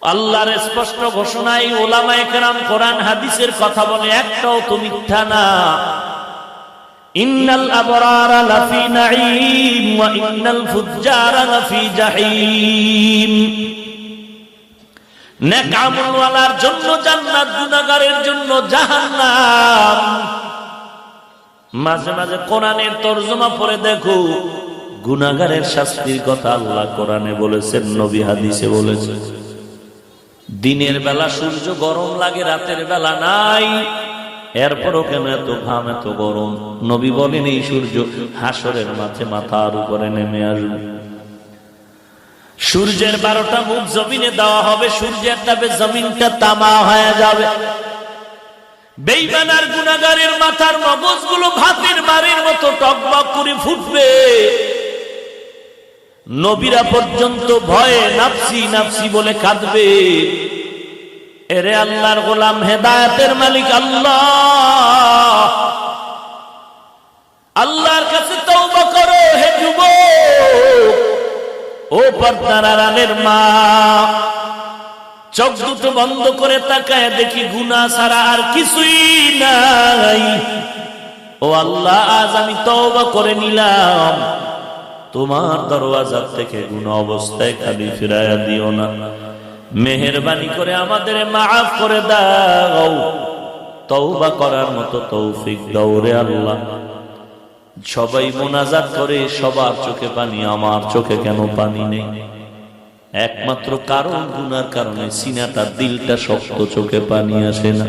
আল্লাহর স্পষ্ট ঘোষণায় উলামায়ে কেরাম কোরআন হাদিসের কথা বলে, একটাও তো মিথ্যা না। ইন্নাল আবরারা লাফি নাঈম ওয়া ইন্নাল ফুজ্জারা লাফি জাহিম। নেক আমলওয়ালার জন্য জান্নাত, গুনাহগারের জন্য জাহান্নাম। মাঝে মাঝে কোরআনের তরজমা পড়ে দেখো, গুনাহগারের শাস্তির কথা আল্লাহ কোরআনে বলেছেন, নবী হাদিসে বলেছেন। দিনের বেলা সূর্য গরম লাগে, রাতের বেলা নাই, এরপরও কেন এত ঘাম, এত গরম? নবী বলেন এই সূর্য হাসরের মাঠে মাথার উপরে নেমে আসবে। সূর্যের 12টা মুখ জমিনে দেওয়া হবে, সূর্যের তাপে জমিনটা তামা হয়ে যাবে। বেঈমান আর গুনাহগারের মাথার মগজগুলো ভাতের বাড়ির মতো টকবক করে ফুটবে। নবীরা পর্যন্ত ভয়ে নাফসি নাফসি বলে কাঁদবে। এরে আল্লাহর গোলাম, হেদায়েতের মালিক আল্লাহ, আল্লাহর কাছে তওবা করো হে যুবক, ও পর্দার আড়ালের মা। চোখ দুটো বন্ধ করে তাকায় দেখি গুনাহ ছাড়া আর কিছুই নাই। ও আল্লাহ, আজ আমি তওবা করে নিলাম, তোমার দরওয়াজা থেকে গুনাহ অবস্থায় খালি ফিরাইয়া দিও না। মেহেরবানি করে আমাদের মাফ করে দাও, তওবা করার মতো তৌফিক দাও রে আল্লাহ। সবাই মুনাজাত করে, সবার চোখে পানি, আমার চোখে কেন পানি নেই? একমাত্র কারণ গুনার কারণে সিনাটা, দিলটা শক্ত, চোখে পানি আসে না।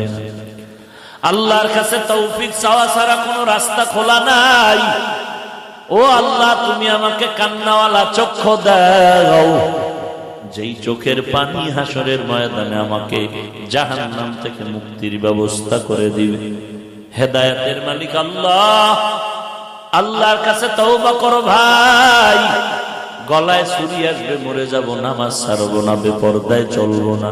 আল্লাহর কাছে তৌফিক চাওয়া ছাড়া কোনো রাস্তা খোলা নাই। ও আল্লাহ, তুমি আমাকে কান্নাওয়ালা চক্ষু দাও, যেই চোখের পানি হাসরের ময়দানে আমাকে জাহান্নাম থেকে মুক্তির ব্যবস্থা করে দিবে। হেদায়েতের মালিক আল্লাহ, আল্লাহর কাছে তওবা করো ভাই। গলায় ছুরি আসবে, মরে যাব, নামাজ ছাড়বো না, বেপরদায় চলবো না,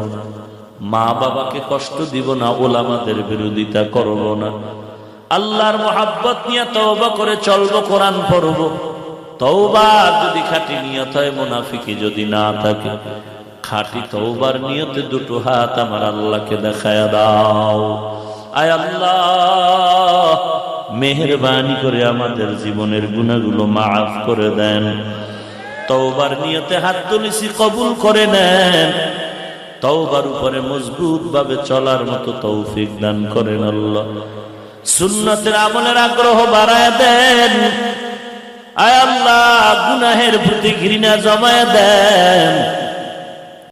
মা বাবাকে কষ্ট দিব না, ওলামাদের বিরোধিতা করব না, আল্লাহর মোহাব্বত নিয়ে তওবা করে চলবো, কোরআন পড়বো। তওবা যদি খাঁটি নিয়ত হয়, মুনাফিকি যদি না থাকে, খাঁটি তওবার নিয়তে দুটো হাত আমার আল্লাহকে দেখায়া দাও। আয় আল্লাহ, মেহেরবানি করে আমাদের জীবনের গুনাহগুলো মাফ করে দেন। তওবার নিয়তে হাত তুলেছি, কবুল করে নেন। তওবার উপরে মজবুত ভাবে চলার মতো তৌফিক দান করেন আল্লাহ। সুন্নতের আমলের আগ্রহ বাড়ায় দেন। আয় আল্লাহ, গুনাহের প্রতি ঘৃণা জমায় দেন।